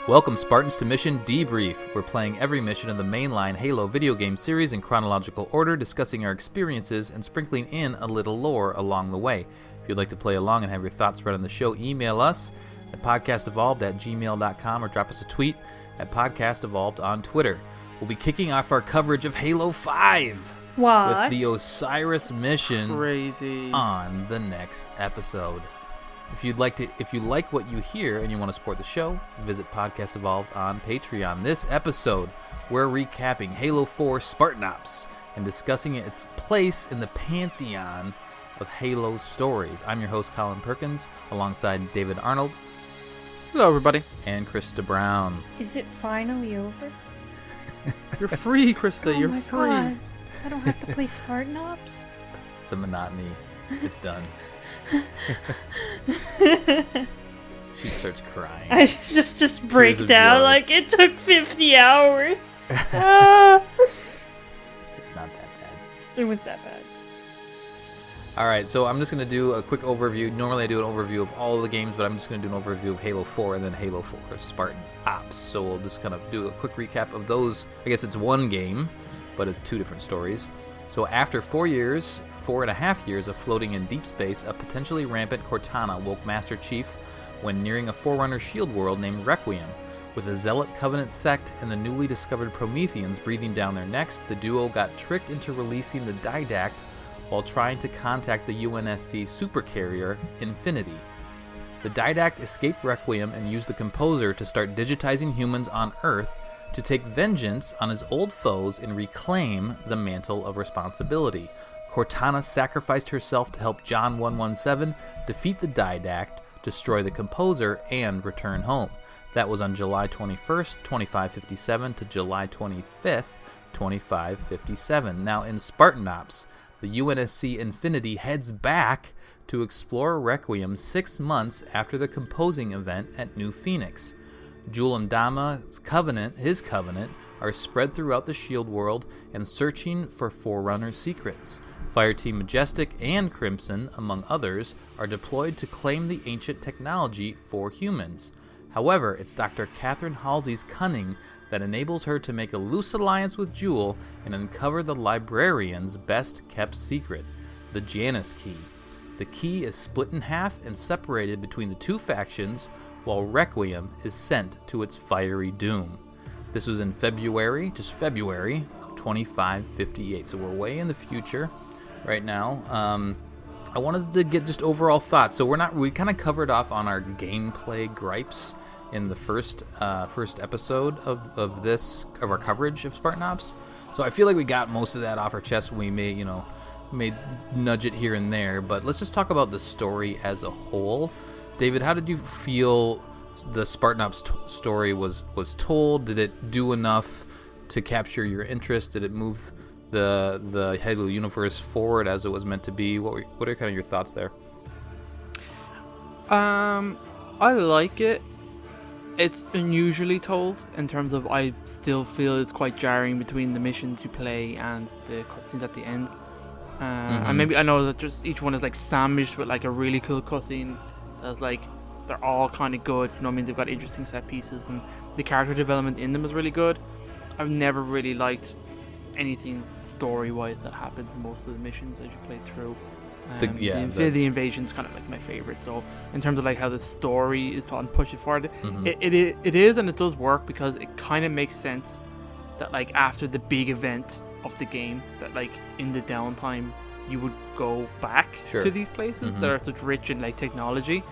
Welcome, Spartans, to Mission Debrief. We're playing every mission of the mainline Halo video game series in chronological order, discussing our experiences and sprinkling in a little lore along the way. If you'd like to play along and have your thoughts read on the show, email us at podcastevolved@gmail.com or drop us a tweet at podcastevolved on Twitter. We'll be kicking off our coverage of Halo 5 with the Osiris mission on the next episode. If you like what you hear and you want to support the show, visit Podcast Evolved on Patreon. This episode, we're recapping Halo 4 Spartan Ops and discussing its place in the pantheon of Halo stories. I'm your host, Colin Perkins, alongside David Arnold. Hello, everybody. And Krista Brown. Is it finally over? You're free, Krista. You're free. God. I don't have to play Spartan Ops. The monotony. It's done. She starts crying. I just break down joy. like it took 50 hours. It's not that bad. It was that bad. Alright, so I'm just going to do a quick overview. Normally I do an overview of all of the games, but I'm just going to do an overview of Halo 4 and then Halo 4 Spartan Ops. So we'll just kind of do a quick recap of those. I guess it's one game, but it's two different stories. So after 4.5 years of floating in deep space, a potentially rampant Cortana woke Master Chief when nearing a Forerunner shield world named Requiem. With a Zealot Covenant sect and the newly discovered Prometheans breathing down their necks, the duo got tricked into releasing the Didact while trying to contact the UNSC supercarrier Infinity. The Didact escaped Requiem and used the Composer to start digitizing humans on Earth to take vengeance on his old foes and reclaim the mantle of responsibility. Cortana sacrificed herself to help John 117 defeat the Didact, destroy the Composer, and return home. That was on July 21st, 2557 to July 25th, 2557. Now in Spartan Ops, the UNSC Infinity heads back to explore Requiem 6 months after the composing event at New Phoenix. Jul and Dama's his covenant, are spread throughout the shield world and searching for Forerunner secrets. Fireteam Majestic and Crimson, among others, are deployed to claim the ancient technology for humans. However, it's Dr. Catherine Halsey's cunning that enables her to make a loose alliance with Jul and uncover the librarian's best-kept secret, the Janus Key. The key is split in half and separated between the two factions, while Requiem is sent to its fiery doom. This was in February of 2558, so we're way in the future right now. I wanted to get just overall thoughts. So we kind of covered off on our gameplay gripes in the first episode of our coverage of Spartan Ops. So I feel like we got most of that off our chest. We may nudge it here and there, but let's just talk about the story as a whole. David, how did you feel the Spartan Ops story was told? Did it do enough to capture your interest? Did it move the Halo universe forward as it was meant to be? What are kind of your thoughts there? I like it. It's unusually told in terms of I still feel it's quite jarring between the missions you play and the cutscenes at the end. And maybe I know that just each one is like sandwiched with like a really cool cutscene. That's like they're all kind of good. You know what I mean? They've got interesting set pieces and the character development in them is really good. I've never really liked anything story-wise that happens in most of the missions as you play through. The invasion's kind of like my favorite. So in terms of like how the story is taught and push it forward, it is, and it does work because it kind of makes sense that like after the big event of the game, that like in the downtime you would go back to these places that are such rich in like technology,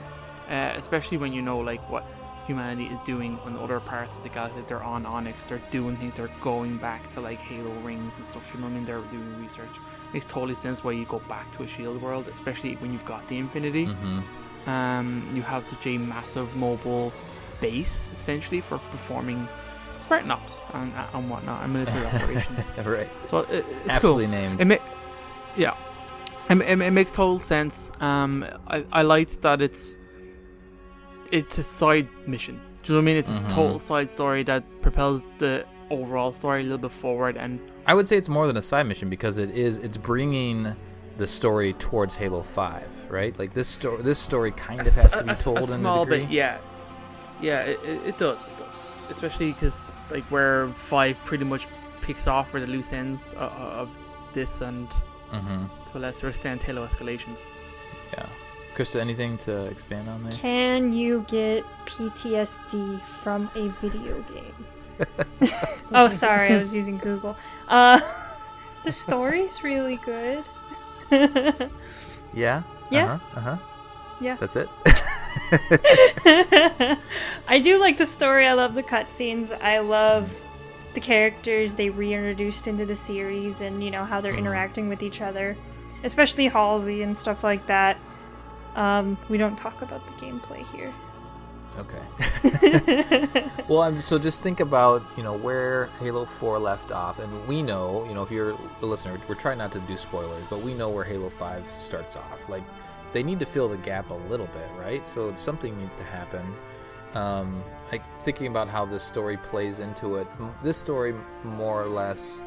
especially when you know like what humanity is doing on other parts of the galaxy. They're on Onyx, they're doing things, they're going back to like Halo rings and stuff, you know what I mean? They're doing research. Makes totally sense why you go back to a shield world, especially when you've got the Infinity. You have such a massive mobile base essentially for performing Spartan Ops and whatnot, and military operations. Right. So it's absolutely cool. Named. It makes total sense. I liked that it's a side mission. Do you know what I mean? It's a total side story that propels the overall story a little bit forward. And I would say it's more than a side mission because it's bringing the story towards Halo 5, right? Like this story kind of has to be told in a degree. Bit, yeah. Yeah, it does. It does. Especially because like where 5 pretty much picks off where the loose ends of this and to a lesser extent Halo Escalations. Yeah. Krista, anything to expand on there? Can you get PTSD from a video game? Oh, sorry, I was using Google. The story's really good. Yeah? Yeah. Yeah. That's it? I do like the story. I love the cutscenes. I love the characters they reintroduced into the series and, how they're interacting with each other. Especially Halsey and stuff like that. We don't talk about the gameplay here. Okay. Well, so just think about, where Halo 4 left off. And we know, if you're a listener, we're trying not to do spoilers, but we know where Halo 5 starts off. Like, they need to fill the gap a little bit, right? So something needs to happen. Like, thinking about how this story plays into it, this story more or less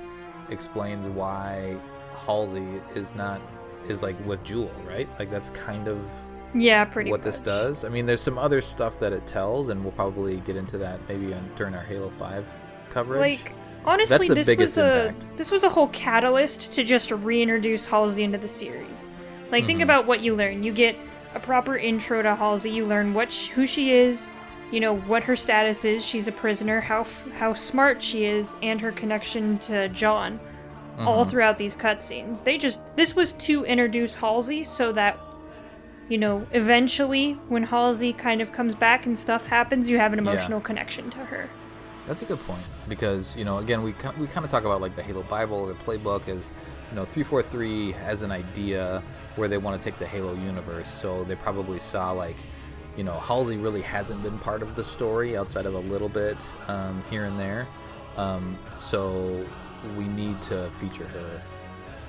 explains why Halsey is like with Jewel, right? Like, that's kind of pretty what much. This does. I mean, there's some other stuff that it tells, and we'll probably get into that maybe during our Halo 5 coverage. Like, honestly, That's the biggest impact. This was a whole catalyst to just reintroduce Halsey into the series. Like, think about what you learn. You get a proper intro to Halsey. You learn who she is, what her status is. She's a prisoner, how smart she is, and her connection to John. All throughout these cutscenes. This was to introduce Halsey so that, eventually when Halsey kind of comes back and stuff happens, you have an emotional connection to her. That's a good point, because, again, we kind of talk about, like, the Halo Bible, the playbook is, 343 has an idea where they want to take the Halo universe, so they probably saw, like, Halsey really hasn't been part of the story outside of a little bit here and there, so we need to feature her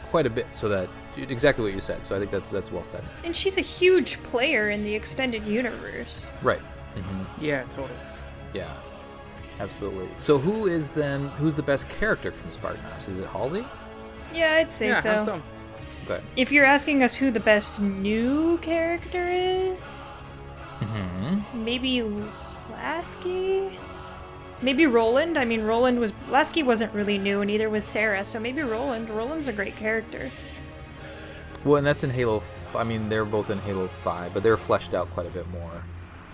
quite a bit, so that exactly what you said. So I think that's well said. And she's a huge player in the extended universe. Right. Yeah, totally. Yeah, absolutely. So who's the best character from Spartan Ops? Is it Halsey? Yeah, I'd say Yeah, so. hands down. Okay. If you're asking us who the best new character is, maybe Lasky? Maybe Roland. I mean, Lasky wasn't really new, and neither was Sarah, so maybe Roland. Roland's a great character. Well, and that's in Halo. I mean, they're both in Halo 5, but they're fleshed out quite a bit more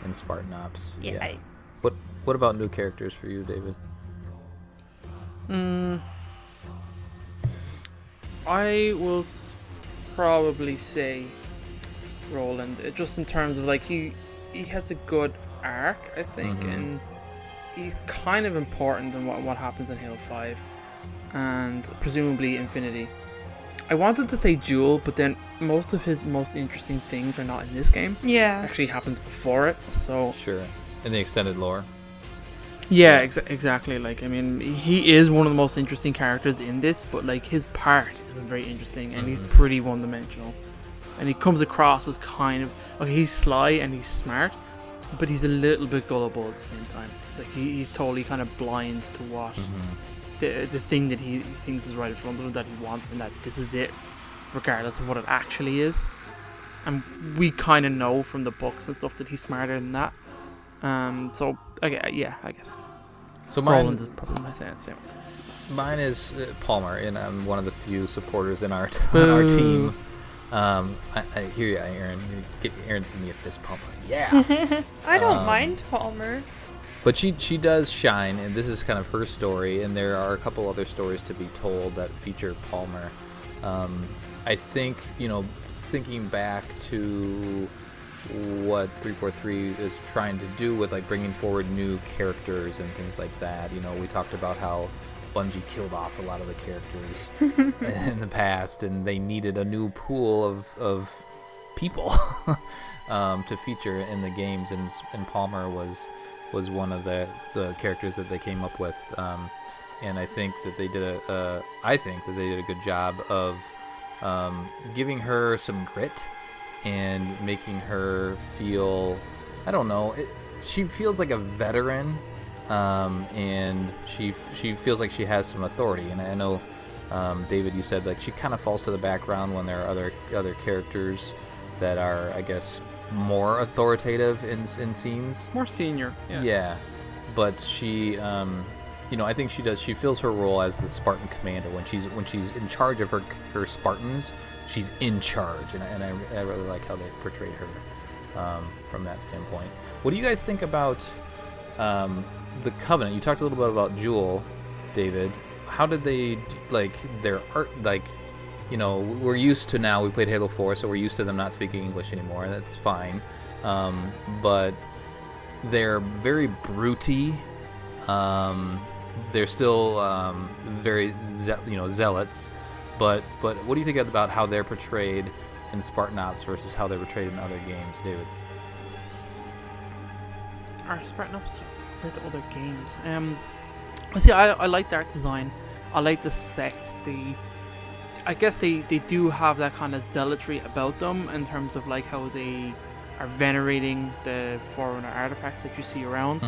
in Spartan Ops. Yeah. What about new characters for you, David? I will probably say Roland, just in terms of, like, he has a good arc, I think, and he's kind of important in what happens in Halo 5 and presumably Infinity. I wanted to say Jewel, but then most of his most interesting things are not in this game. Yeah. Actually happens before it, so... Sure. In the extended lore. Yeah, exactly. Like, I mean, he is one of the most interesting characters in this, but, like, his part isn't very interesting, and he's pretty one-dimensional. And he comes across as kind of... Okay, he's sly and he's smart, but he's a little bit gullible at the same time. Like, he's totally kind of blind to what... The thing that he thinks is right in front of him, that he wants, and that this is it, regardless of what it actually is. And we kind of know from the books and stuff that he's smarter than that. So, okay, I guess. So Roland is probably my same answer. Mine is Palmer, and I'm one of the few supporters in our on our team. I hear you, Aaron. Aaron's giving me a fist pump. Yeah. I don't mind Palmer. But she does shine, and this is kind of her story, and there are a couple other stories to be told that feature Palmer. I think, thinking back to what 343 is trying to do with, like, bringing forward new characters and things like that. We talked about how Bungie killed off a lot of the characters in the past, and they needed a new pool of people to feature in the games, and Palmer was one of the characters that they came up with, and I think that they did a good job of giving her some grit and making her feel, I don't know, she feels like a veteran, and she feels like she has some authority. And I know, David, you said, like, she kind of falls to the background when there are other characters that are, I guess, more authoritative in scenes. More senior. Yeah, but she, I think she fills her role as the Spartan commander when she's in charge of her Spartans. She's in charge, and I really like how they portrayed her from that standpoint. What do you guys think about the Covenant? You talked a little bit about Jewel, David. How did they their art? We're used to now. We played Halo 4, so we're used to them not speaking English anymore. That's fine, but they're very brutey. They're still very zealots, but what do you think about how they're portrayed in Spartan Ops versus how they're portrayed in other games, David? Our Spartan Ops compared to other games. I like the art design. I like the sect. I guess they do have that kind of zealotry about them in terms of like how they are venerating the Forerunner artifacts that you see around,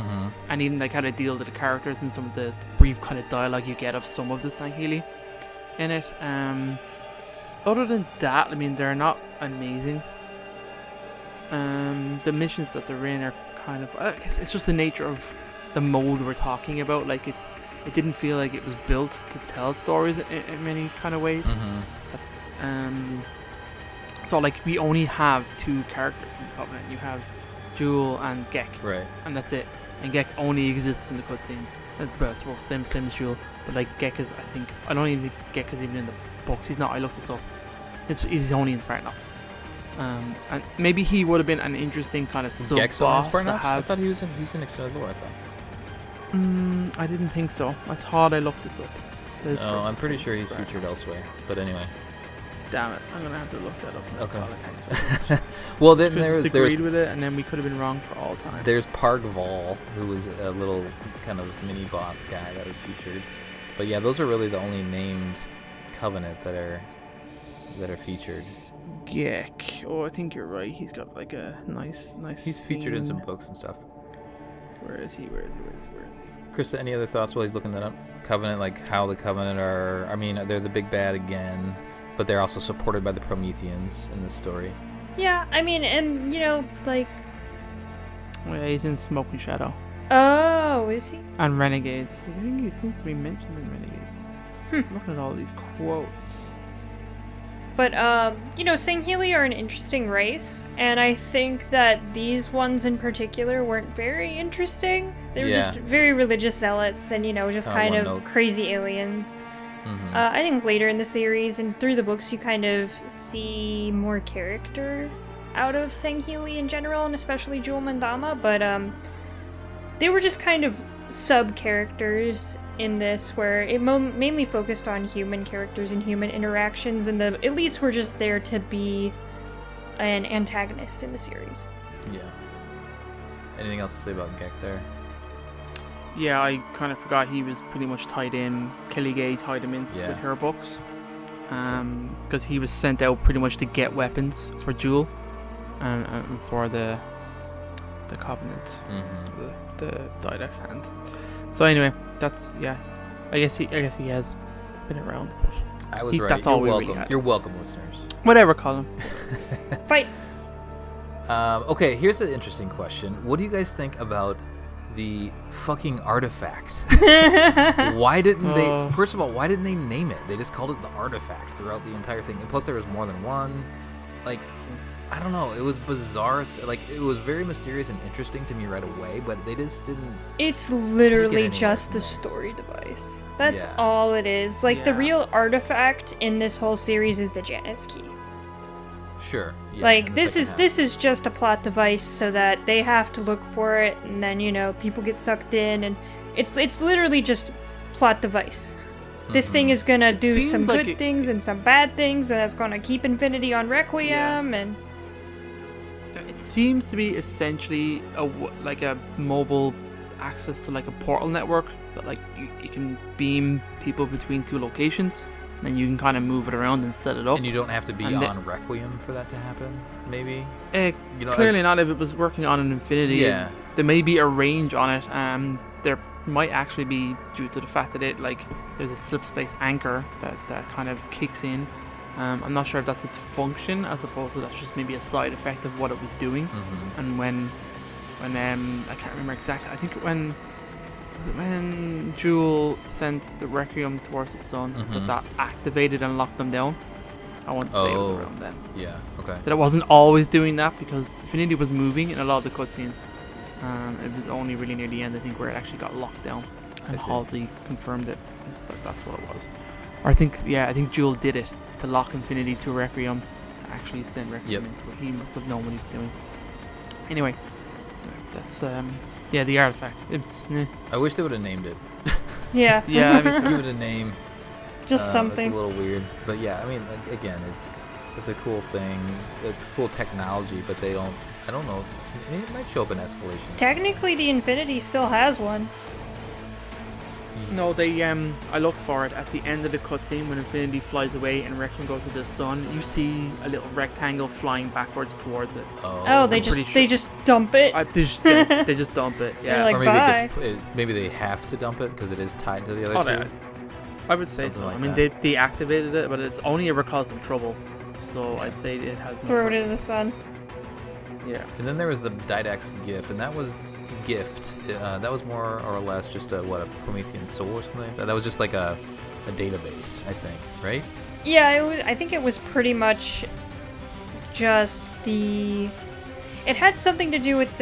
and even like how they deal with the characters and some of the brief kind of dialogue you get of some of the Sangheili in it. Other than that, I mean, they're not amazing. The missions that they're in are kind of, I guess it's just the nature of the mode we're talking about. Like it didn't feel like it was built to tell stories in many kind of ways. So like we only have two characters in the Covenant. You have Jewel and Gek, right? And that's it. And Gek only exists in the cutscenes. Well, same as Jewel, but like Gek is, I don't even think Gek is even in the books. He's not. I looked this up. He's only in Spartan Ops. And maybe he would have been an interesting kind of sub boss to have. I thought he's in Extended Lore. I thought. I didn't think so. I thought I looked this up. I'm pretty sure he's featured elsewhere. But anyway. Damn it! I'm gonna have to look that up. Okay. Well, then there's with it, and then we could have been wrong for all time. There's Parg Vol, who was a little kind of mini boss guy that was featured. But yeah, those are really the only named Covenant that are featured. Gek. Oh, I think you're right. He's got like a nice. He's featured in some books and stuff. Where is he? Krista, any other thoughts while he's looking that up? Covenant, like how the Covenant are. I mean, they're the big bad again, but they're also supported by the Prometheans in this story. Yeah, I mean, and like. Yeah, he's in Smoke and Shadow. Oh, is he? And Renegades. I think he seems to be mentioned in Renegades. Looking at all these quotes. But, Sangheili are an interesting race, and I think that these ones in particular weren't very interesting. They were just very religious zealots and, just kind of crazy aliens. I think later in the series and through the books you kind of see more character out of Sangheili in general, and especially Jewel Mandama, but they were just kind of sub-characters in this, where it mainly focused on human characters and human interactions, and the elites were just there to be an antagonist in the series. Yeah. Anything else to say about Gek there? Yeah, I kind of forgot he was pretty much tied in. Kelly Gay tied him in with her books. Because he was sent out pretty much to get weapons for Jewel and for the Covenant, the Didax hand. So anyway, that's I guess he has been around. But I was right. That's You're all we welcome. really had. You're welcome, listeners. Whatever, Colin. Fight. Okay, here's an interesting question. What do you guys think about the fucking artifact? Why didn't they? First of all, why didn't they name it? They just called it the artifact throughout the entire thing, and plus there was more than one. Like, I don't know. It was bizarre. It was very mysterious and interesting to me right away, but they just didn't. It's literally just a story device. That's all it is. The real artifact in this whole series is the Janus key. Sure. Yeah, this is just a plot device so that they have to look for it, and then people get sucked in, and it's literally just plot device. This thing is gonna do some good things and some bad things, and that's gonna keep Infinity on Requiem, and it seems to be essentially a mobile access to a portal network that you can beam people between two locations. Then you can kind of move it around and set it up. And you don't have to be on Requiem for that to happen, maybe? Clearly not if it was working on an Infinity. Yeah. There may be a range on it. There might actually be, due to the fact that there's a slipspace anchor that kind of kicks in I'm not sure if that's its function, as opposed to that's just maybe a side effect of what it was doing. And when I can't remember exactly. I think when Jewel sent the Requiem towards the sun, that activated and locked them down. I want to say it was around then. Yeah. Okay. That it wasn't always doing that, because Infinity was moving in a lot of the cutscenes. It was only really near the end, I think, where it actually got locked down, and Halsey confirmed it. That's what it was. Or I think Jewel did it to lock Infinity to Requiem, to actually send Requiem in, so he must have known what he was doing. Anyway, that's the artifact. I wish they would have named it. Yeah. Yeah, I mean, Give it a name. Just something. It's a little weird, but yeah, I mean, again, it's a cool thing. It's cool technology, but they don't. I don't know. It might show up in Escalation. Technically, the Infinity still has one. no, they I looked for it at the end of the cutscene when Infinity flies away and Requiem goes to the sun. You see a little rectangle flying backwards towards it. Oh, they just dump it. They just dump it. They're Yeah, like, Or maybe bye. maybe they have to dump it because it is tied to the other two. I would say Something so. like I mean, that. they deactivated it, but it's only ever caused them trouble. So I'd say it has no Throw it in the sun. Yeah. And then there was the Didax GIF, and that was gift. That was more or less just a Promethean soul or something like that. That was just like a database, I think, right? Yeah, I think it was pretty much just the... It had something to do with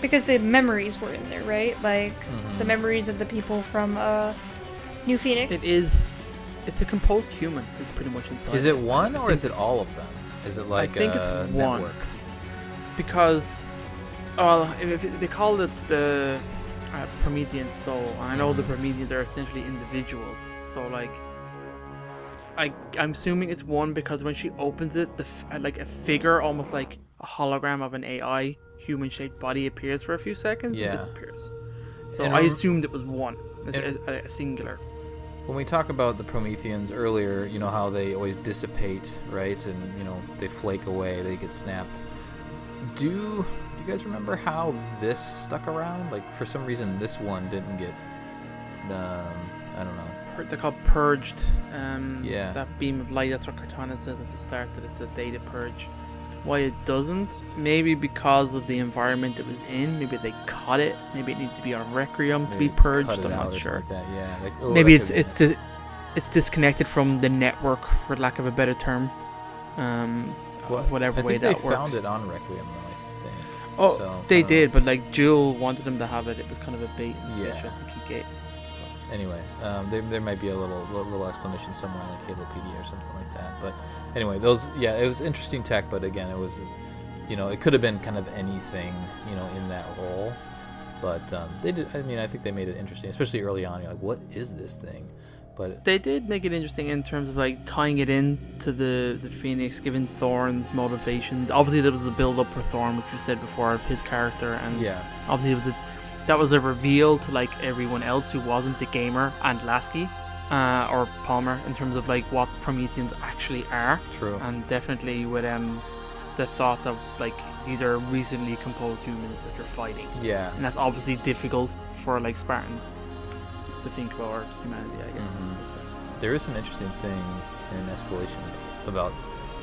because the memories were in there, right? Like, the memories of the people from New Phoenix. It's a composed human is pretty much inside. Is it one or is it all of them? Is it like I think it's a one. network? Because, well, if they called it the Promethean soul, and I know the Prometheans are essentially individuals, so like, I'm assuming it's one because when she opens it, like a figure, almost like a hologram of an AI human-shaped body appears for a few seconds and disappears. So And I assumed it was one, and- a singular. When we talk about the Prometheans earlier, you know how they always dissipate, right? And, you know, they flake away, they get snapped. Do you guys remember how this stuck around? Like, for some reason, this one didn't get, I don't know. They're called purged. Yeah. That beam of light, that's what Cortana says at the start, that it's a data purge. Why it doesn't? Maybe because of the environment it was in. Maybe they cut it. Maybe it needed to be on Requiem to be Maybe purged. cut it I'm out not or sure. something like that. Yeah. Like, Maybe that could be it's disconnected from the network, for lack of a better term. Whatever I way think that they works. found it on Requiem, though, I think. Oh, So, they I don't did, know. but like Jewel wanted them to have it. It was kind of a bait and switch. Yeah. I think he gave. Anyway, there might be a little explanation somewhere, like Halopedia or something like that. But anyway, it was interesting tech, but again, it was, you know, it could have been kind of anything, you know, in that role. But they did. I mean, I think they made it interesting, especially early on. You're like, what is this thing? But They did make it interesting in terms of like tying it in to the Phoenix, giving Thorn's motivation. Obviously, there was a build up for Thorn, which we said before, of his character, and obviously that was a reveal to like everyone else who wasn't the gamer and Lasky or Palmer in terms of like what Prometheans actually are. True. And definitely with the thought that like these are recently composed humans that you're fighting. Yeah. And that's obviously difficult for like Spartans to think about, or humanity, I guess. There is some interesting things in Escalation about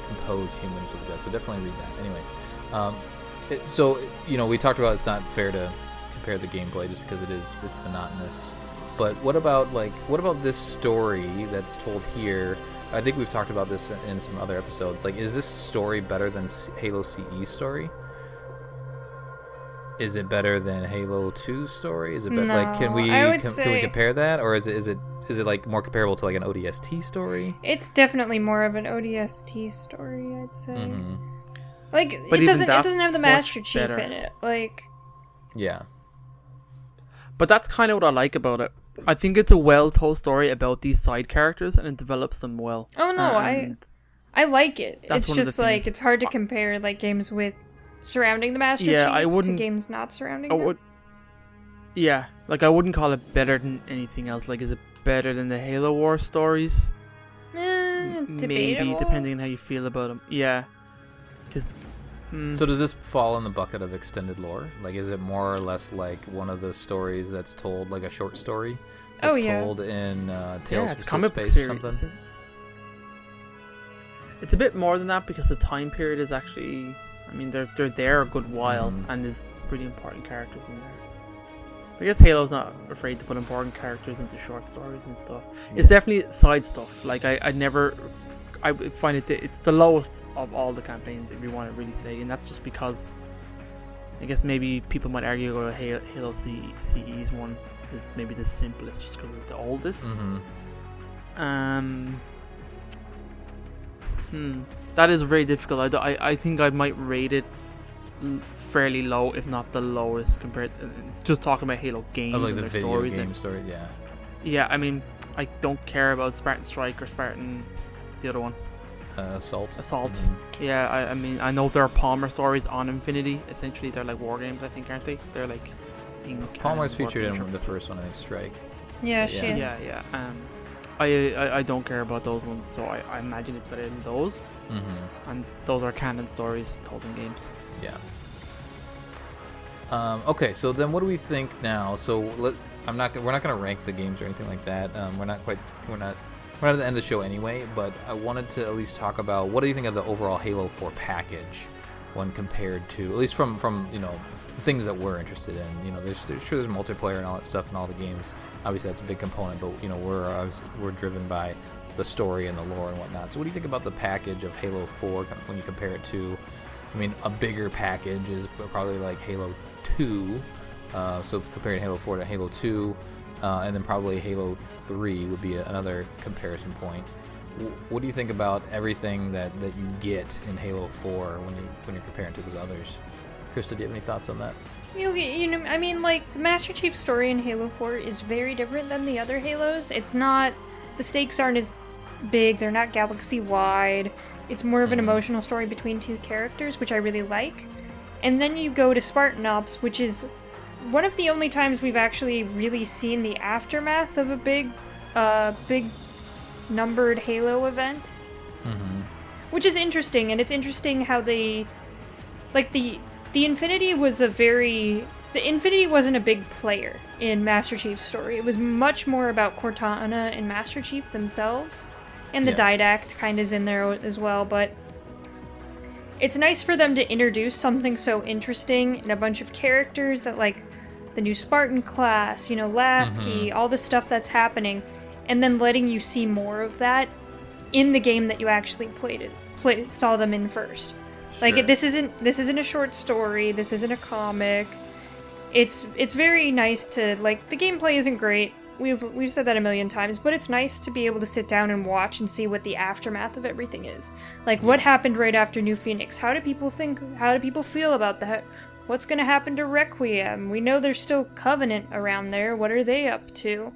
composed humans like that, so definitely read that. Anyway, so you know, we talked about it's not fair to compare the gameplay just because it's monotonous. But what about this story that's told here? I think we've talked about this in some other episodes. Like, is this story better than Halo CE's story? Is it better than Halo 2's story? Is it better? No, Like, can we say- compare that, or is it like more comparable to like an ODST story? It's definitely more of an ODST story, I'd say. Mm-hmm. Like, But it even doesn't that's have the much Master Chief better. in it. Like, Yeah. But that's kind of what I like about it. I think it's a well-told story about these side characters, and it develops them well. oh no, And I like it. That's It's one of the just like things- it's hard to compare like games with surrounding the Master Yeah, Chief I wouldn't- to games not surrounding I him. would, yeah, like I wouldn't call it better than anything else. Like, is it better than the Halo War stories? Maybe, Debatable. depending on how you feel about them. Yeah, because So does this fall in the bucket of extended lore? Like, is it more or less like one of the stories that's told, like a short story that's Oh, yeah. told in Tales it's from comic book Space or series. something? It's a bit more than that because the time period is actually, I mean, they're there a good while, and there's pretty important characters in there. I guess Halo's not afraid to put important characters into short stories and stuff. It's definitely side stuff. Like I find it's the lowest of all the campaigns, if you want to really say, and that's just because I guess maybe people might argue that Halo CE's one is maybe the simplest, just because it's the oldest. That is very difficult. I think I might rate it fairly low, if not the lowest, compared just talking about Halo games like and the their video stories. game story, yeah. Yeah, I mean, I don't care about Spartan Strike or Spartan, the other one. Assault. Yeah, I mean, I know there are Palmer stories on Infinity. Essentially, they're like war games, I think, aren't they? They're like Palmer's featured in the first one, I think, Strike. Yeah, But she. Yeah. I don't care about those ones, so I imagine it's better than those. And those are canon stories told in games. Yeah. Okay, so then what do we think now? So we're not going to rank the games or anything like that. We're not at the end of the show anyway, but I wanted to at least talk about what do you think of the overall Halo 4 package when compared to, at least from the things that we're interested in. There's multiplayer and all that stuff in all the games. Obviously that's a big component, but we're driven by the story and the lore and whatnot. So what do you think about the package of Halo 4 when you compare it to, a bigger package is probably like Halo 2, so comparing Halo 4 to Halo 2, and then probably Halo 3 would be another comparison point. What do you think about everything that you get in Halo 4 when you're comparing to the others? Krista, do you have any thoughts on that? The Master Chief story in Halo 4 is very different than the other Halos. It's not, the stakes aren't as big, they're not galaxy-wide. It's more of an emotional story between two characters, which I really like. And then you go to Spartan Ops, which is one of the only times we've actually really seen the aftermath of a big numbered Halo event. Which is interesting, and it's interesting how they, the Infinity wasn't a big player in Master Chief's story. It was much more about Cortana and Master Chief themselves. And the Didact kind of is in there as well, but it's nice for them to introduce something so interesting and a bunch of characters that, like, the new Spartan class, Lasky, all the stuff that's happening, and then letting you see more of that in the game that you actually saw them in first. Sure. Like, this isn't a short story, this isn't a comic. It's very nice to, like, the gameplay isn't great. We've said that a million times, but it's nice to be able to sit down and watch and see what the aftermath of everything is. Like, what happened right after New Phoenix? How do people think? How do people feel about that? What's going to happen to Requiem? We know there's still Covenant around there. What are they up to?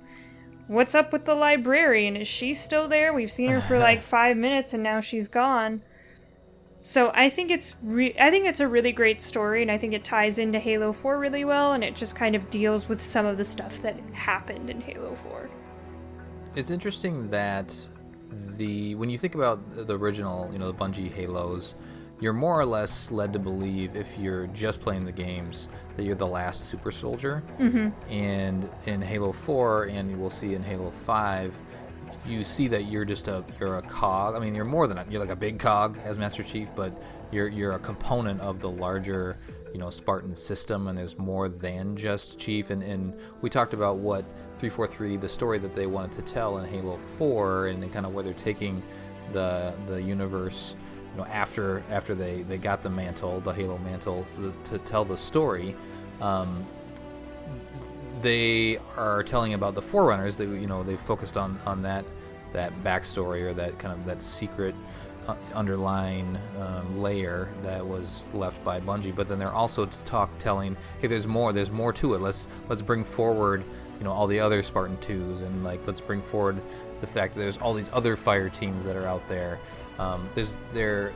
What's up with the librarian? Is she still there? We've seen her for like 5 minutes and now she's gone. So I think it's a really great story, and I think it ties into Halo 4 really well, and it just kind of deals with some of the stuff that happened in Halo 4. It's interesting that when you think about the original, the Bungie Halos, you're more or less led to believe, if you're just playing the games, that you're the last super soldier. And in Halo 4, and we'll see in Halo 5, you see that you're a cog. I mean, you're more than you're like a big cog as Master Chief, but you're a component of the larger, Spartan system, and there's more than just Chief. And we talked about what 343, the story that they wanted to tell in Halo 4, and kind of where they're taking the universe, after they got the mantle, the Halo mantle, to tell the story. They are telling about the Forerunners. They focused on that backstory, or that kind of that secret underlying layer that was left by Bungie. But then they're also telling, hey, there's more to it. Let's bring forward all the other Spartan 2s, and let's bring forward the fact that there's all these other fire teams that are out there. There's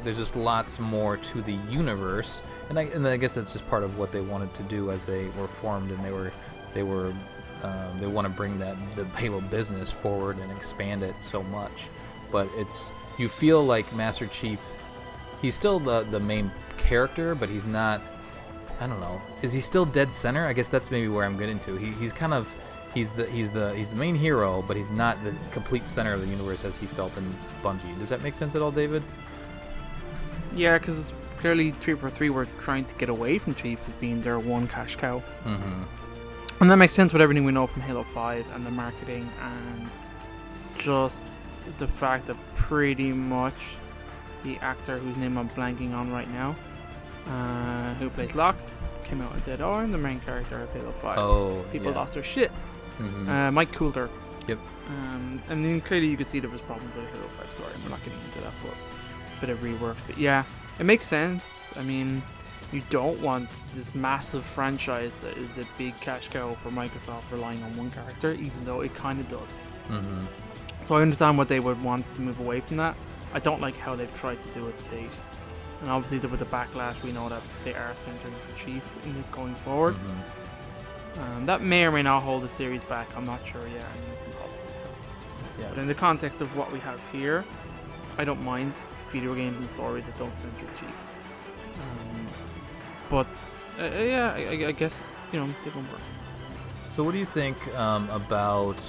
just lots more to the universe, and I guess that's just part of what they wanted to do as they were formed, and they want to bring the Halo business forward and expand it so much. But you feel like Master Chief, he's still the main character, but he's not. I don't know. Is he still dead center? I guess that's maybe where I'm getting to. He's the main hero, but he's not the complete center of the universe as he felt in Bungie. Does that make sense at all, David? Yeah, because clearly 343 were trying to get away from Chief as being their one cash cow. Mm-hmm. And that makes sense with everything we know from Halo 5 and the marketing and just the fact that pretty much the actor whose name I'm blanking on right now, who plays Locke, came out and said, "Oh, I'm the main character of Halo 5." Oh, People yeah. lost their shit. Mm-hmm. Mike Coulter. Yep. And then clearly you could see there was problems with the Halo 5 story. We're not getting into that, but a bit of rework. But yeah, it makes sense. I mean, you don't want this massive franchise that is a big cash cow for Microsoft relying on one character, even though it kind of does. Mm-hmm. So I understand what they would want to move away from that. I don't like how they've tried to do it to date. And obviously with the backlash, we know that they are centering the Chief going forward. Mm-hmm. That may or may not hold the series back. I'm not sure yet. I mean, it's impossible to tell. Yeah. But in the context of what we have here, I don't mind video games and stories that don't center Chief. But yeah, I guess, they won't work. So what do you think about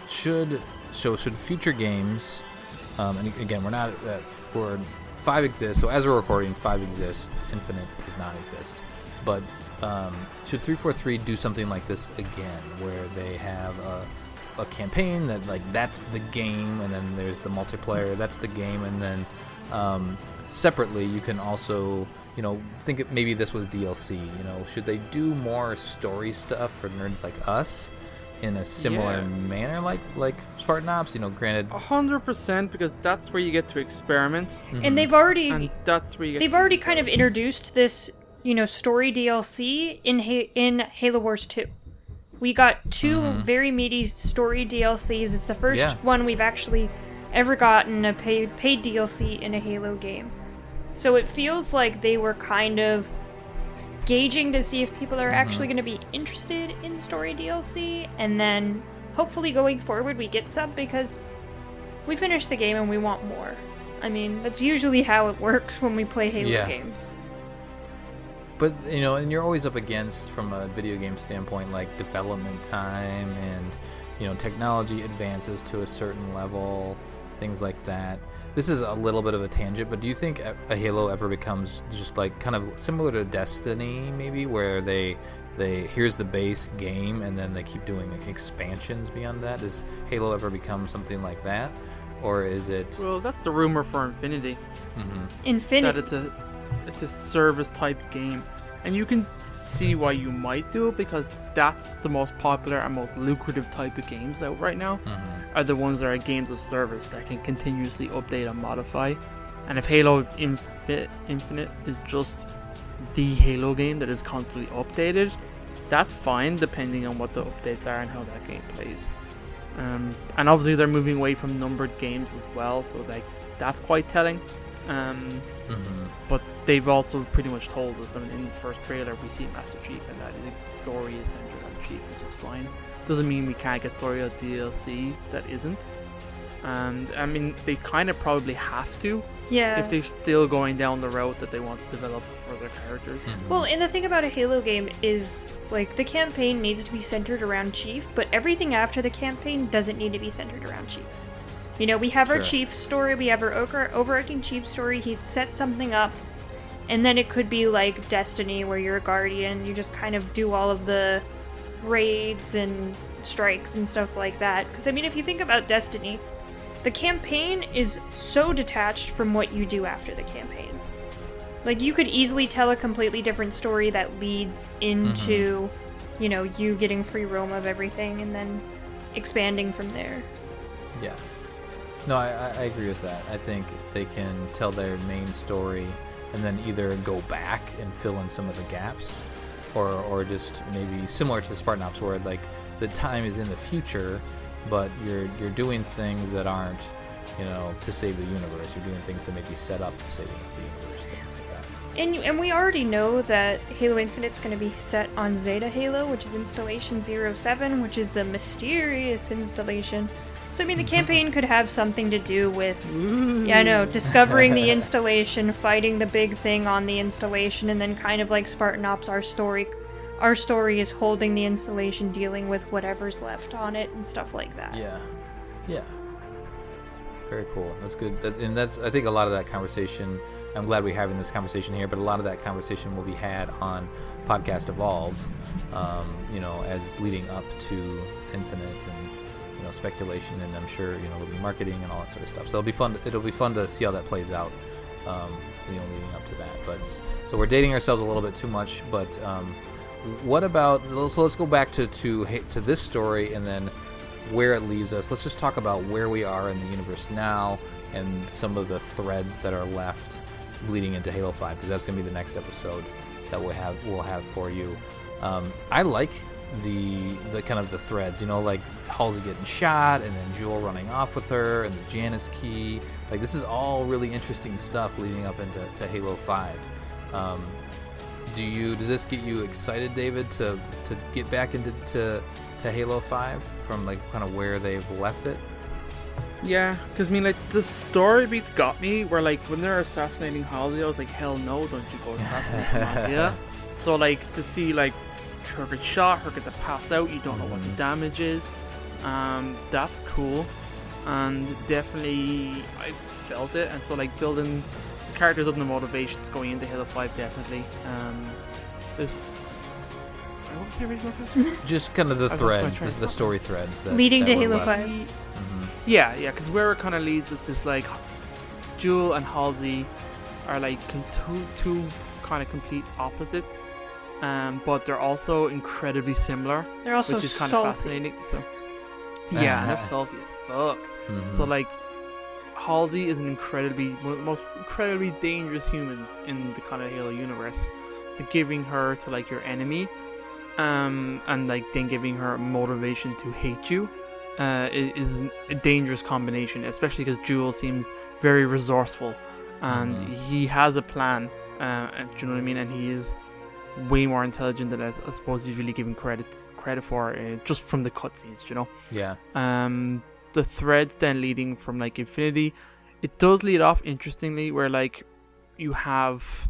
should future games, and again, we're not we're 5 exists, so as we're recording 5 exists, Infinite does not exist, but should 343 do something like this again, where they have a campaign that that's the game, and then there's the multiplayer, that's the game, and then separately you can also think maybe this was DLC. Should they do more story stuff for nerds like us in a similar manner, like Spartan Ops? Granted, 100%, because that's where you get to experiment, And they've already and that's where you get. they've already kind of introduced this story DLC in Halo Wars 2. We got 2 very meaty story DLCs. It's the first one we've actually ever gotten a paid DLC in a Halo game. So it feels like they were kind of gauging to see if people are actually going to be interested in story DLC, and then hopefully going forward we get some, because we finished the game and we want more. I mean, that's usually how it works when we play Halo games. But and you're always up against, from a video game standpoint, like development time and technology advances to a certain level, things like that. This is a little bit of a tangent, but do you think a Halo ever becomes just kind of similar to Destiny, maybe, where they here's the base game and then they keep doing expansions beyond that? Does Halo ever become something like that, or is it? Well, that's the rumor for Infinity. Infinity. That it's a service type game, and you can see why you might do it, because that's the most popular and most lucrative type of games out right now. Are the ones that are games of service that can continuously update and modify. And if Halo Infinite is just the Halo game that is constantly updated, that's fine, depending on what the updates are and how that game plays. And obviously they're moving away from numbered games as well, so that's quite telling. But they've also pretty much told us that in the first trailer we see Master Chief, and that the story is centered on Chief, which is fine. Doesn't mean we can't get story or DLC that isn't. And I mean, they kind of probably have to, if they're still going down the route that they want to develop further characters. Well, and the thing about a Halo game is, the campaign needs to be centered around Chief, but everything after the campaign doesn't need to be centered around Chief. We have our Chief story, we have our overarching Chief story, he sets something up, and then it could be like Destiny, where you're a Guardian, you just kind of do all of the raids and strikes and stuff like that. Because, if you think about Destiny, the campaign is so detached from what you do after the campaign. You could easily tell a completely different story that leads into, you getting free roam of everything and then expanding from there. Yeah. No, I agree with that. I think they can tell their main story and then either go back and fill in some of the gaps, or just maybe similar to Spartan Ops, where the time is in the future, but you're doing things that aren't, to save the universe. You're doing things to maybe set up to save the universe, things like that. And we already know that Halo Infinite's going to be set on Zeta Halo, which is installation 07, which is the mysterious installation. So, the campaign could have something to do with, discovering the installation, fighting the big thing on the installation, and then kind of like Spartan Ops, our story is holding the installation, dealing with whatever's left on it, and stuff like that. Yeah. Very cool. That's good. And that's, I think, a lot of that conversation. I'm glad we're having this conversation here, but a lot of that conversation will be had on Podcast Evolved, as leading up to Infinite and, speculation, and I'm sure, there'll be marketing and all that sort of stuff. So it'll be fun to see how that plays out, leading up to that. But so we're dating ourselves a little bit too much, but what about, so let's go back to this story and then where it leaves us. Let's just talk about where we are in the universe now and some of the threads that are left leading into Halo 5, because that's going to be the next episode that we'll have for you. I like the kind of the threads, like Halsey getting shot and then Jewel running off with her and the Janus key. Like, this is all really interesting stuff leading up into Halo 5. Does this get you excited, David, to get back into Halo 5 from like kind of where they've left it? Yeah, because the story beats got me where when they're assassinating Halsey, I was like, hell no, don't you go assassinate Nadia. So to see her get shot, her get to pass out, you don't know what the damage is. That's cool, and definitely I felt it. And so building the characters up and the motivations going into Halo 5, definitely. There's what was the original question? Just kind of the threads, the story threads leading to Halo left. 5. Mm-hmm. Yeah, because where it kind of leads us is Jewel and Halsey are two kind of complete opposites, but they're also incredibly similar. They're also which is kind salty. of fascinating. So yeah, they're salty as fuck. Mm-hmm. So Halsey is one of the most incredibly dangerous humans in the kind of Halo universe. So giving her to your enemy, and then giving her motivation to hate you, is a dangerous combination, especially because Jewel seems very resourceful, and he has a plan. Do you know what I mean? And he is way more intelligent than I suppose he's really given credit for, just from the cutscenes, Yeah. The threads then leading from Infinity, it does lead off interestingly where you have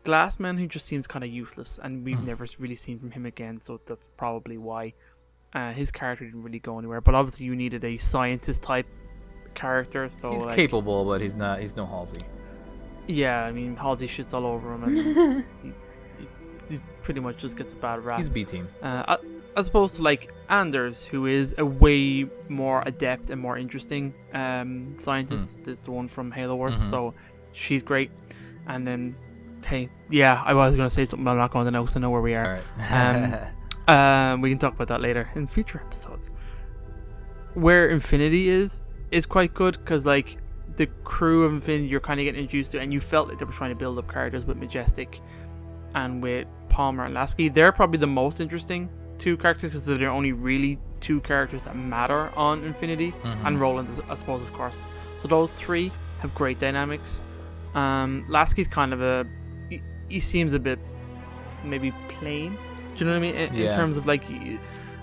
Glassman, who just seems kind of useless, and we've never really seen from him again, so that's probably why his character didn't really go anywhere. But obviously you needed a scientist type character, so he's capable, but he's no Halsey. Yeah, I mean, Halsey shits all over him, and he pretty much just gets a bad rap. He's B team. As opposed to Anders, who is a way more adept and more interesting scientist. Is the one from Halo Wars, so she's great. And then, hey, yeah, I was going to say something, but I'm not going to know because I know where we are. All right. We can talk about that later in future episodes. Where Infinity is quite good, because the crew of Infinity you're kind of getting introduced to, and you felt like they were trying to build up characters with Majestic and with Palmer and Lasky. They're probably the most interesting two characters, because they're only really two characters that matter on Infinity, and Roland, I suppose, of course. So those three have great dynamics. Lasky's kind of he seems a bit maybe plain. Do you know what I mean? In terms of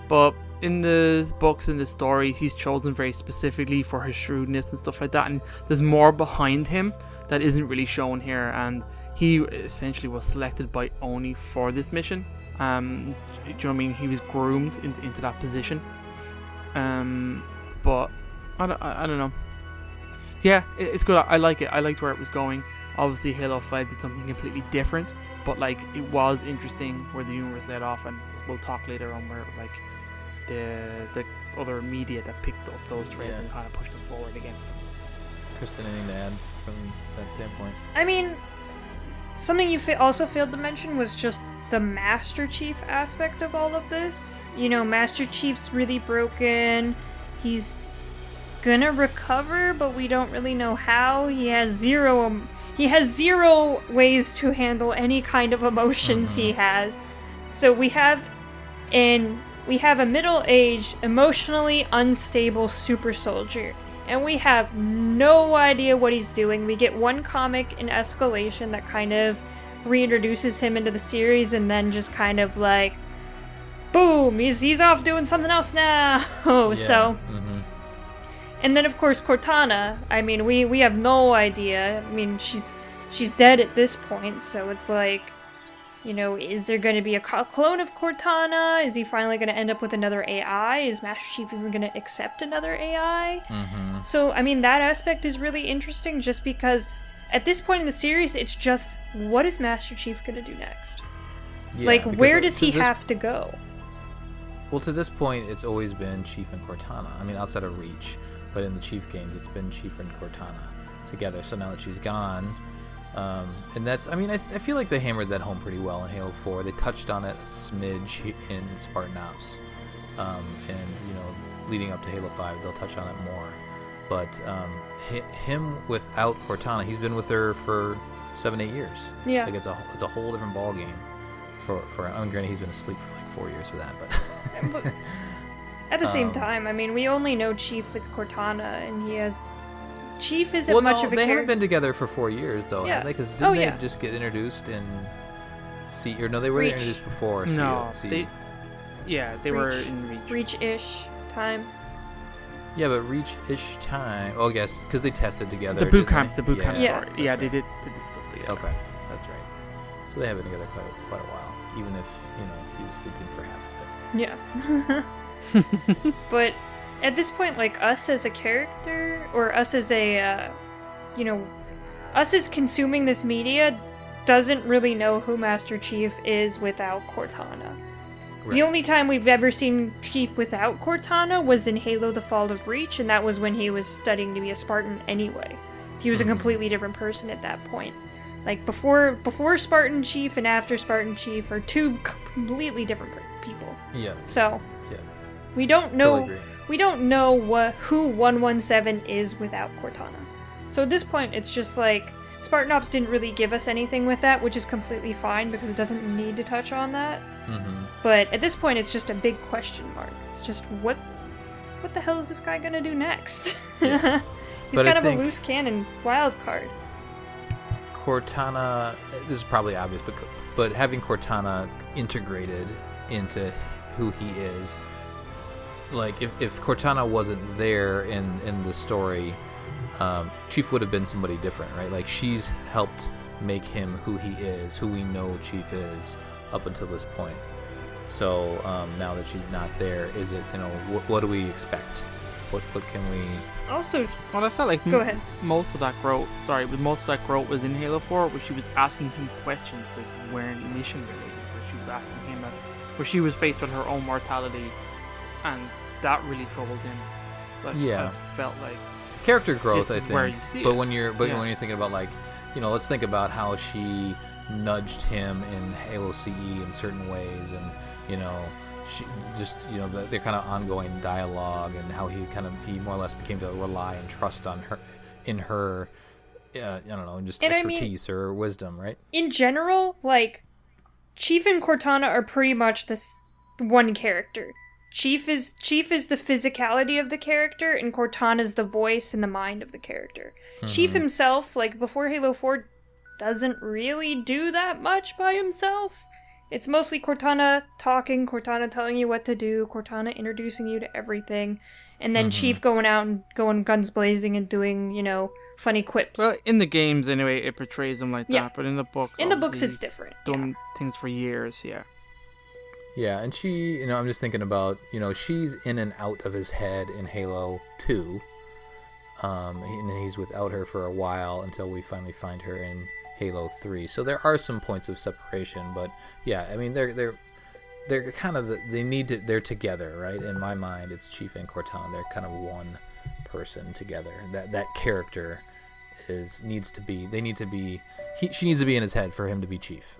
but in the books, in the story, he's chosen very specifically for his shrewdness and stuff like that, and there's more behind him that isn't really shown here, and he essentially was selected by Oni for this mission. Do you know what I mean? He was groomed into that position. But I don't know. Yeah, it's good. I like it. I liked where it was going. Obviously, Halo 5 did something completely different, but it was interesting where the universe led off, and we'll talk later on where the other media that picked up those threads and kind of pushed them forward again. Kristen, anything to add from that standpoint? I mean, something you also failed to mention was just the Master Chief aspect of all of this. Master Chief's really broken. He's gonna recover, but we don't really know how. He has zero ways to handle any kind of emotions he has. So we have a middle-aged, emotionally unstable super soldier, and we have no idea what he's doing. We get one comic in Escalation that kind of reintroduces him into the series, and then just kind of boom, he's off doing something else now. So and then of course Cortana, I mean, we have no idea. I mean, she's dead at this point, so it's Is there going to be a clone of Cortana? Is he finally going to end up with another AI? Is Master Chief even going to accept another AI? Mm-hmm. So, I mean, that aspect is really interesting just because at this point in the series, it's just, what is Master Chief going to do next? Yeah, where does he have to go? Well, to this point, it's always been Chief and Cortana. I mean, outside of Reach, but in the Chief games, it's been Chief and Cortana together. So now that she's gone... and that's, I mean, I feel like they hammered that home pretty well in Halo 4. They touched on it a smidge in Spartan Ops. And, leading up to Halo 5, they'll touch on it more. But him without Cortana, he's been with her for 7-8 years. Yeah. Like, it's a whole different ballgame for I mean, granted, he's been asleep for like 4 years for that, but... At the same time, I mean, we only know Chief with Cortana, and he has... Chief isn't much of a character. They haven't been together for 4 years, though, yeah. have they? Because didn't they just get introduced in Or no, they were Reach. introduced before. No, C. they were in Reach. Reach-ish time. Yeah, but Reach-ish time. Oh, I guess, because they tested together. The boot camp didn't they? story. Yeah. Yeah, right. they did stuff together. Okay, that's right. So they have been together quite a while, even if, he was sleeping for half of it. Yeah. But at this point, like, us as a character, or us as a, us as consuming this media, doesn't really know who Master Chief is without Cortana. Right. The only time we've ever seen Chief without Cortana was in Halo: The Fall of Reach, and that was when he was studying to be a Spartan anyway. He was a completely different person at that point. Like, before Spartan Chief and after Spartan Chief are two completely different people. Yeah. So, Yeah. we don't know Totally agree. we don't know who 117 is without Cortana. So at this point, it's just like, Spartan Ops didn't really give us anything with that, which is completely fine because it doesn't need to touch on that. Mm-hmm. But at this point, it's just a big question mark. It's just, what the hell is this guy gonna do next? Yeah. He's But kind I of think- a loose cannon wild card. Cortana, this is probably obvious, but having Cortana integrated into who he is, like, if Cortana wasn't there in the story, Chief would have been somebody different, right? Like, she's helped make him who he is, who we know Chief is up until this point. So now that she's not there, is it, what do we expect? What can we... Also, Well, I felt like Go ahead. most of that growth was in Halo 4, where she was asking him questions that weren't mission related, where she was asking him, where she was faced with her own mortality, and that really troubled him. So Yeah. I felt like character growth, This I is think. where you see but it. when you're Yeah. when you're thinking about, like, let's think about how she nudged him in Halo CE in certain ways, and she just their kind of ongoing dialogue, and how he more or less became to rely and trust on her, in her, I don't know, just And I mean- expertise or wisdom, right? in general, like, Chief and Cortana are pretty much this one character. Chief is the physicality of the character, and Cortana's the voice and the mind of the character. Chief himself, like, before Halo 4, doesn't really do that much by himself. It's mostly Cortana talking, Cortana telling you what to do, Cortana introducing you to everything, and then Chief going out and going guns blazing and doing, funny quips. well, in the games anyway, it portrays him like Yeah. that, but in the books, in the books, obviously, it's different. he's done things for years. Yeah. Yeah, and she, I'm just thinking about, she's in and out of his head in Halo 2. And he's without her for a while until we finally find her in Halo 3. So there are some points of separation, but yeah, I mean, they're kind of they're together, right? In my mind, it's Chief and Cortana. They're kind of one person together. That character she needs to be in his head for him to be Chief.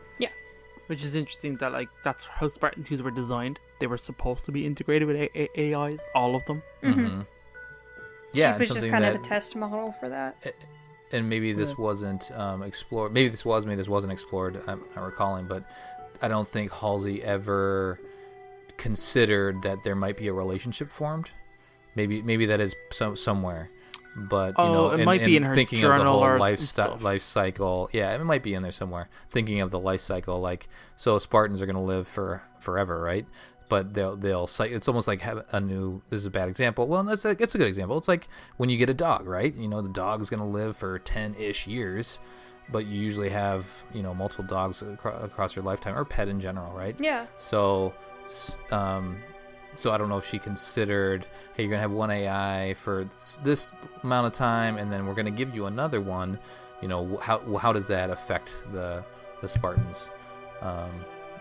Which is interesting that, like, that's how Spartan 2s were designed. They were supposed to be integrated with AIs, all of them. Mm-hmm. Yeah, Chief was just something kind that, of a test model for that. and maybe this wasn't explored. Maybe this wasn't explored. I'm not recalling, but I don't think Halsey ever considered that there might be a relationship formed. Maybe that is somewhere, but it might be in her thinking of the journal whole or life cycle. Yeah, it might be in there somewhere. Thinking of the life cycle, like, so Spartans are going to live for forever, right? But they'll it's almost like have a new. This is a bad example. Well, it's a good example. It's like when you get a dog, right? The dog is going to live for 10-ish years, but you usually have, multiple dogs across your lifetime, or pet in general, right? Yeah. So I don't know if she considered, hey, you're gonna have one AI for this amount of time, and then we're gonna give you another one. How does that affect the Spartans?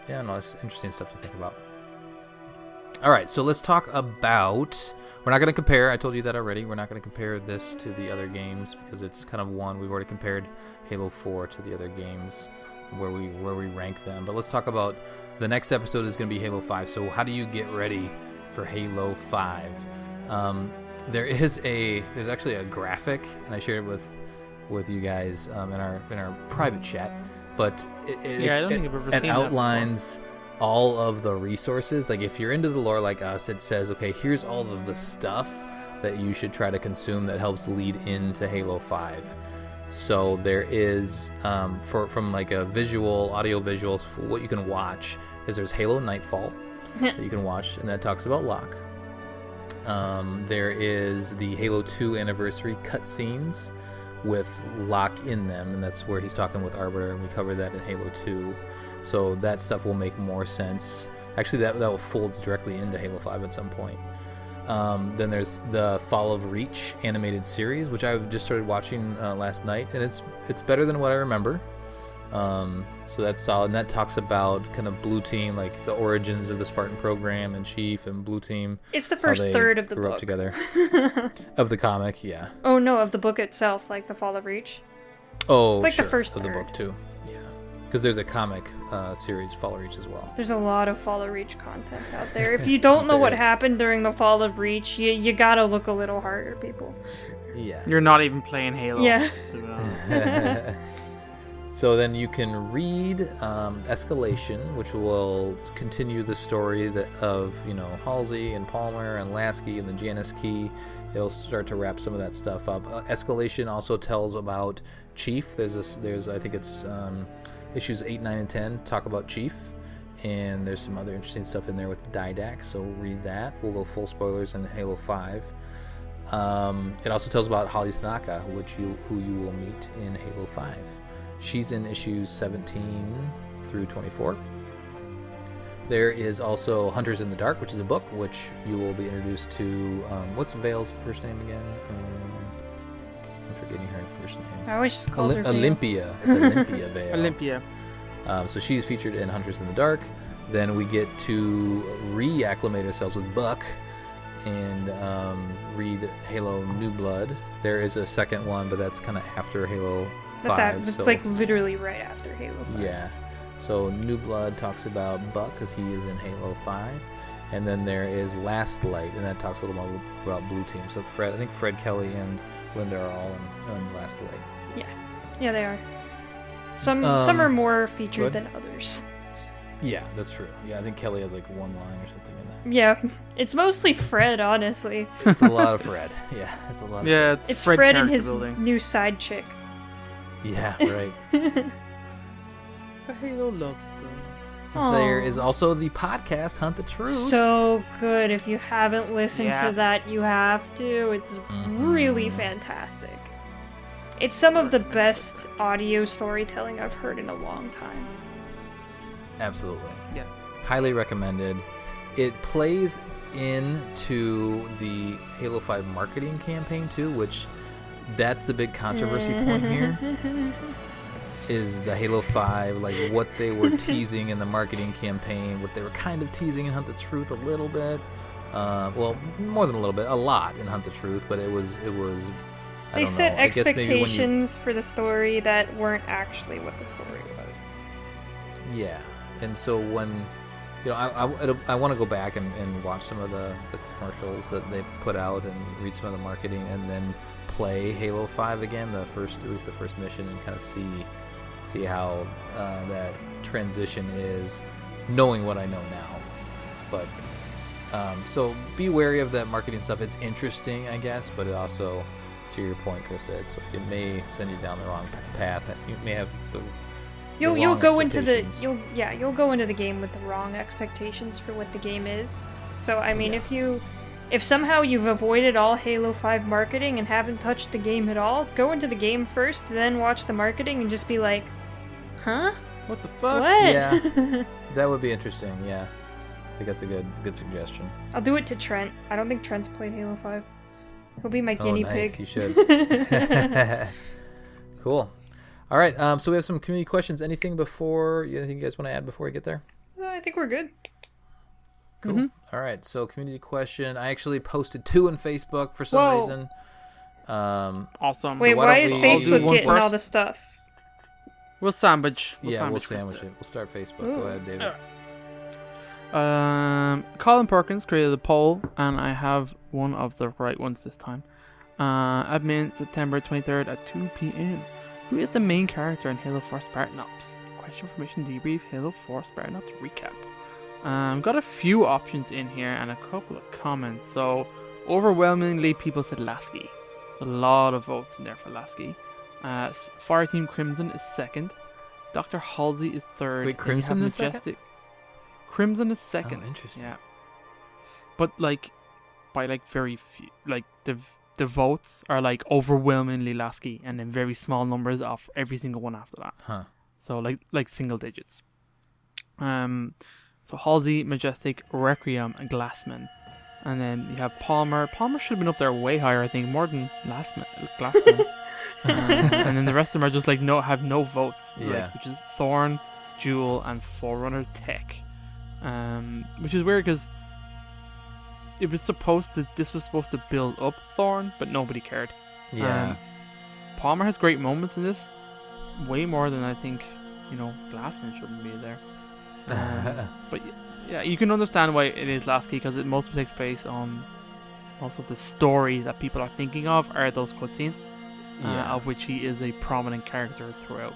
It's interesting stuff to think about. All right, so let's talk about. We're not going to compare. I told you that already. We're not going to compare this to the other games because it's kind of one. We've already compared Halo 4 to the other games where we rank them. But let's talk about the next episode is going to be Halo 5. So how do you get ready for Halo 5? There's actually a graphic, and I shared it with you guys in our private chat. But I don't think I've ever seen that outlines all of the resources. Like if you're into the lore like us, it says, okay, here's all of the stuff that you should try to consume that helps lead into Halo 5. So there is from like a audio visuals, what you can watch is there's Halo Nightfall that you can watch, and that talks about Locke. There is the Halo 2 anniversary cutscenes with Locke in them, and that's where he's talking with Arbiter, and we cover that in Halo 2. So that stuff will make more sense. Actually, that folds directly into Halo 5 at some point. Then there's the Fall of Reach animated series, which I just started watching last night, and it's better than what I remember. So that's solid. And that talks about kind of Blue Team, like the origins of the Spartan program and Chief and Blue Team. It's the first third of the grew book. Up together. Of the comic, yeah. Oh no, of the book itself, like the Fall of Reach. Oh, it's like sure, the first of third. the book too. Yeah, because there's a comic series, Fall of Reach, as well. There's a lot of Fall of Reach content out there. If you don't know what happened during the Fall of Reach, you gotta look a little harder, people. Yeah. You're not even playing Halo. Yeah. So then you can read Escalation, which will continue the story of Halsey and Palmer and Lasky and the Janus Key. It'll start to wrap some of that stuff up. Escalation also tells about Chief. There's I think it's issues 8, 9, and 10 talk about Chief, and there's some other interesting stuff in there with Didac. So read that. We'll go full spoilers in Halo 5. It also tells about Holly Tanaka, who you will meet in Halo 5. She's in issues 17 through 24. There is also Hunters in the Dark, which is a book which you will be introduced to. What's Vale's first name again? I'm forgetting her first name. I always just called her Vale. Olympia. It's Olympia Vale. Olympia. So she's featured in Hunters in the Dark. Then we get to reacclimate ourselves with Buck and read Halo New Blood. There is a second one, but that's kind of after Halo 5. It's like literally right after Halo 5. Yeah. So New Blood talks about Buck because he is in Halo 5. And then there is Last Light, and that talks a little more about Blue Team. So I think Fred Kelly and Linda are all in Last Light. Yeah, they are. Some are more featured than others. Yeah, that's true. Yeah, I think Kelly has like one line or something in that. Yeah, it's mostly Fred, honestly. It's a lot of Fred. Yeah, it's a lot of Fred. It's Fred and his building. new side chick. Yeah, right. The Halo love story. There is also the podcast Hunt the Truth. So good. If you haven't listened to Yes. that, you have to. It's really fantastic. It's some of the best audio storytelling I've heard in a long time. Absolutely. Yeah. Highly recommended. It plays into the Halo 5 marketing campaign too, which that's the big controversy point here. Is the Halo 5, like what they were teasing in the marketing campaign, what they were kind of teasing in Hunt the Truth a little bit. Well, more than a little bit, a lot in Hunt the Truth, but it was. They set expectations for the story that weren't actually what the story was. Yeah, and so when, I want to go back and watch some of the commercials that they put out and read some of the marketing, and then play Halo 5 again, at least the first mission, and kind of see how that transition is, knowing what I know now. But so be wary of that marketing stuff. It's interesting, I guess, but it also, to your point, Krista, it may send you down the wrong path. You may have You'll go into the game with the wrong expectations for what the game is. So I mean, if you if somehow you've avoided all Halo 5 marketing and haven't touched the game at all, go into the game first, then watch the marketing and just be like, huh? What the fuck? What? Yeah, that would be interesting. Yeah, I think that's a good suggestion. I'll do it to Trent. I don't think Trent's played Halo 5. He'll be my guinea nice. pig. You should. Cool. All right. So we have some community questions. Anything you guys want to add before we get there? I think we're good. Cool. Mm-hmm. All right. So community question. I actually posted 2 on Facebook for some reason. Awesome. Wait, why why don't is we Facebook do one getting all first? the stuff? We'll sandwich. We'll first sandwich then. it. We'll start Facebook. Ooh. Go ahead, David. Colin Perkins created a poll, and I have one of the right ones this time. Admin September 23rd at 2 p.m. Who is the main character in Halo 4 Spartan Ops? Question for mission debrief, Halo 4 Spartan Ops recap. Got a few options in here and a couple of comments. So, overwhelmingly, people said Lasky. A lot of votes in there for Lasky. Fireteam Crimson is second. Dr. Halsey is third. Wait, Then you have Crimson is second? Majestic. Crimson is second. Oh, interesting. Yeah. But by very few, the votes are overwhelmingly Lasky, and then very small numbers of every single one after that. Huh. So like single digits. So Halsey, Majestic, Requiem, and Glassman. And then you have Palmer. Palmer should have been up there way higher, I think, more than Glassman. And then the rest of them are just have no votes. Yeah. Which is Thorn, Jewel, and Forerunner Tech. Which is weird because this was supposed to build up Thorn, but nobody cared. Yeah. Palmer has great moments in this, way more than I think, Glassman shouldn't be there. But yeah, you can understand why it is Lasky, because it mostly takes place on most of the story that people are thinking of are those cutscenes, of which he is a prominent character throughout.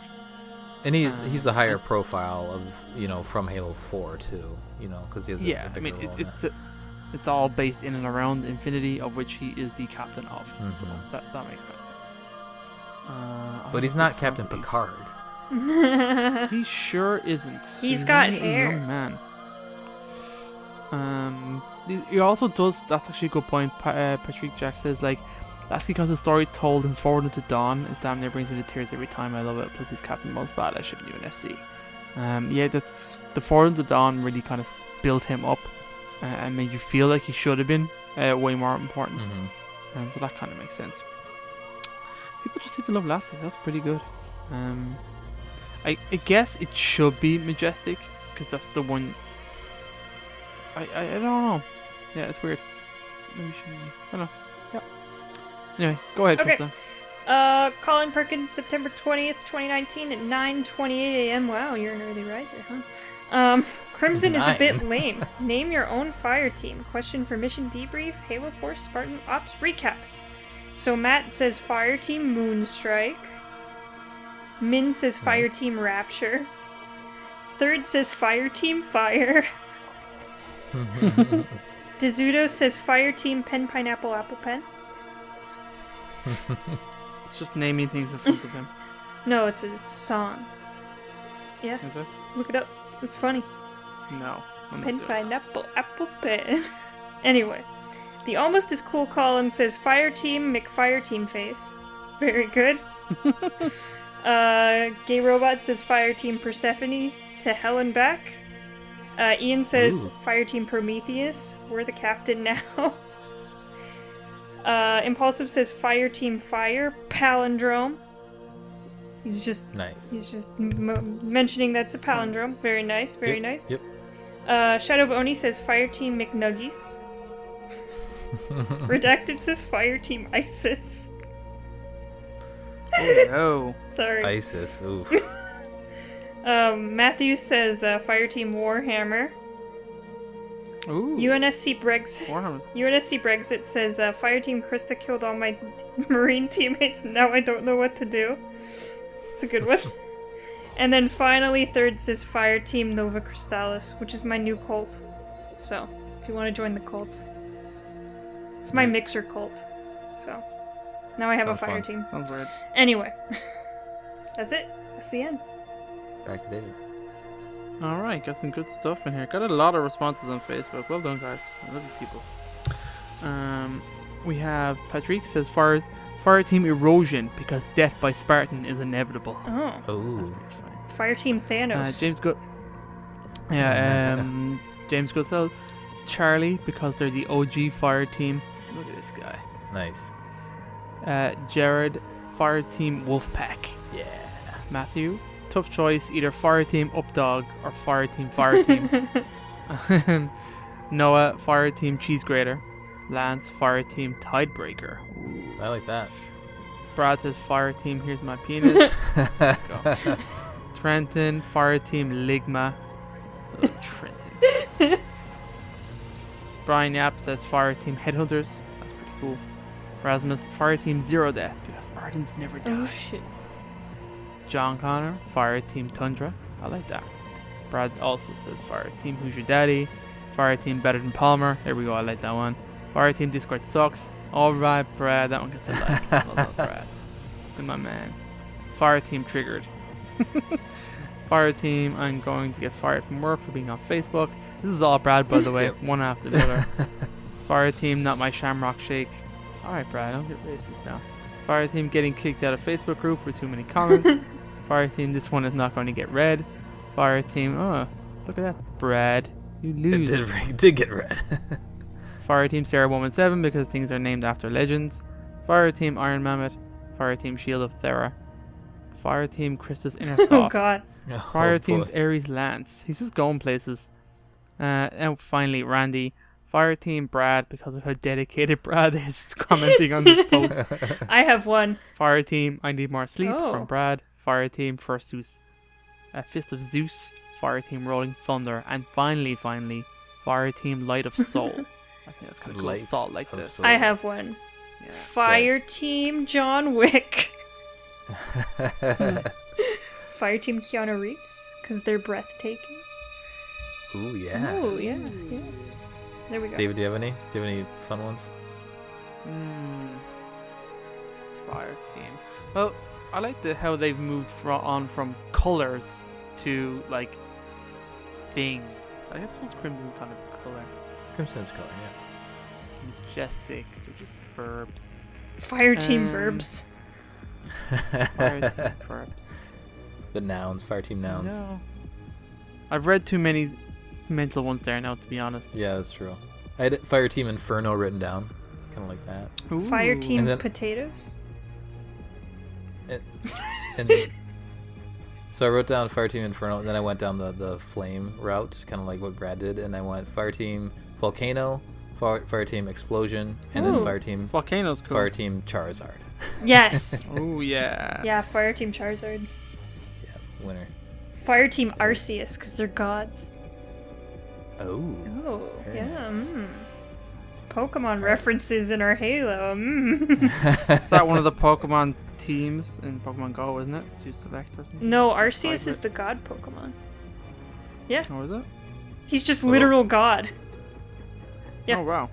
And he's the higher profile of from Halo 4 too, because he has a bigger role in that. It's all based in and around Infinity, of which he is the captain of. Mm-hmm. So that makes no sense. But he's not Captain Picard. He sure isn't. He's got only a hair. young man. He also does. That's actually a good point. Patrick Jack says Lasky, because the story told him forward into Dawn is damn near brings me to tears every time. I love it. Plus he's Captain most badass ship in UNSC. That's the forward into Dawn really kind of built him up and made you feel like he should have been way more important. Mm-hmm. So that kind of makes sense. People just seem to love Lasky. That's pretty good. I guess it should be Majestic, because that's the one. I don't know. Yeah, it's weird. Maybe shouldn't be. I don't know. Yeah. Anyway, go ahead, Okay. Krista. Colin Perkins, September 20th, 2019 at 9:28 a.m. Wow, you're an early riser, huh? Crimson is a bit lame. Name your own fire team. Question for mission debrief, Halo 4 Spartan Ops recap. So Matt says fire team Moonstrike. Min says fire team Rapture. Third says fire team Fire. Dezudo says fire team Pen Pineapple Apple Pen. Just naming things in front of him. No, it's a song. Yeah, Is it? look it up. It's funny. No. I'm not Pen doing it. Pineapple Apple Pen. Anyway, the almost as cool Colin says fire team McFire team face. Very good. Gay Robot says fire team Persephone to hell and back. Ian says fire team Prometheus. We're the captain now. Impulsive says fire team Fire Palindrome. He's just Nice. He's just mentioning that's a palindrome. Very nice. Very nice. Yep. Shadow of Oni says fire team McNuggies. Redacted says fire team ISIS. Oh, no. Sorry. ISIS. Oof. Matthew says fire team Warhammer. Ooh. UNSC Brexit. Warhammer. UNSC Brexit says fire team Krista killed all my Marine teammates. Now I don't know what to do. It's a good one. And then finally, third says fire team Nova Crystallis, which is my new cult. So if you want to join the cult, it's my mixer cult. So now I have Sounds a fire fun. team. Sounds weird. Anyway, that's it. That's the end. Back to David. Alright, got some good stuff in here. Got a lot of responses on Facebook. Well done, guys. I love you people. We have Patrick says fire team erosion because death by Spartan is inevitable. Oh. Oh. That's pretty funny. Fire Team Thanos. James Good. Yeah. James Goodsell. Charlie because they're the OG fire team. Look at this guy. Nice. Jared, fire team Wolfpack. Yeah. Matthew, tough choice, either fire team Updog or fire team. Noah, fire team Cheese Grater. Lance, fire team Tidebreaker. Ooh. I like that. Brad says fire team Here's My Penis. Go. Trenton, fire team Ligma. Oh, Trenton. Brian Yap says fire team Headhunters. That's pretty cool. Rasmus, fire team Zero Death because Spartans never die. Oh shit. John Connor, fire team Tundra. I like that. Brad also says fire team Who's Your Daddy. Fire team Better Than Palmer. There we go. I like that one. Fire team Discord sucks. All right, Brad. That one gets a like. Well done, Brad. Good, my man. Fire team Triggered. Fire team, I'm going to get fired from work for being on Facebook. This is all Brad, by the way. Yep. One after the other. Fire team, not my Shamrock Shake. Alright, Brad, don't get racist now. Fire team, getting kicked out of Facebook group for too many comments. Fire team, this one is not going to get read. Fire team, oh, look at that. Brad, you lose. It did get read. Fire team, Sarah Woman 7 because things are named after legends. Fire team, Iron Mammoth. Fire team, Shield of Thera. Fire team, Chris's Inner Thoughts. Oh god. Fire boy. team's Aries Lance. He's just going places. And finally, Randy. Fire team Brad because of how dedicated Brad is commenting on this post. I have one. Fire team I Need More Sleep Oh. from Brad. Fire team Fist of Zeus. Fire team Rolling Thunder. And finally, Fire team Light of Soul. I think that's kind of cool. Light Salt like of this. Soul. I have one. Yeah. Fire Team John Wick. Fire Team Keanu Reeves because they're breathtaking. Ooh, yeah. Oh yeah. There we go. David, do you have any fun ones? Fire team. Well, I like how they've moved from colors to like things. I guess it was Crimson kind of color. Crimson's color, yeah. Majestic, they're just verbs. Fire Team Verbs. Fire team verbs. The nouns, fire team nouns. No. I've read too many mental ones there now, to be honest. Yeah, that's true. I had Fire Team Inferno written down. Kind of like that. Fire Ooh. Team And then- Potatoes. And so I wrote down Fire Team Inferno, and then I went down the flame route, kind of like what Brad did, and I went Fire Team Volcano, Fire Team Explosion, and then Ooh. Fire Team Volcano's cool. Fire Team Charizard. Yes. Oh yeah. Yeah, Fire Team Charizard. Yeah, winner. Fire Team Arceus because they're gods. Oh. Oh, Very yeah. nice. Pokemon references in our Halo. Mm. Is that one of the Pokemon teams in Pokemon Go, isn't it? You select or something? No, Arceus Fight is it. the god Pokemon. Oh, is it? He's just Well, literal god. Yeah. Oh wow.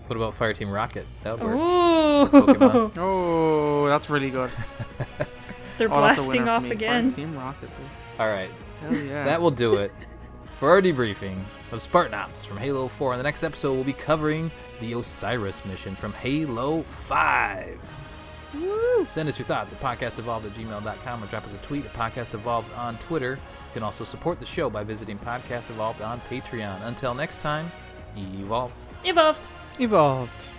What about Fire Team Rocket? That would work. Ooh. Pokemon. Oh, that's really good. They're Oh, that's a blasting winner for off me. again. Fire Team Rocket. Dude. All right. Hell yeah. That will do it for our debriefing of Spartan Ops from Halo 4. In the next episode, we'll be covering the Osiris mission from Halo 5. Woo! Send us your thoughts at podcastevolved@gmail.com or drop us a tweet at podcastevolved on Twitter. You can also support the show by visiting Podcast Evolved on Patreon. Until next time, evolve. Evolved. Evolved.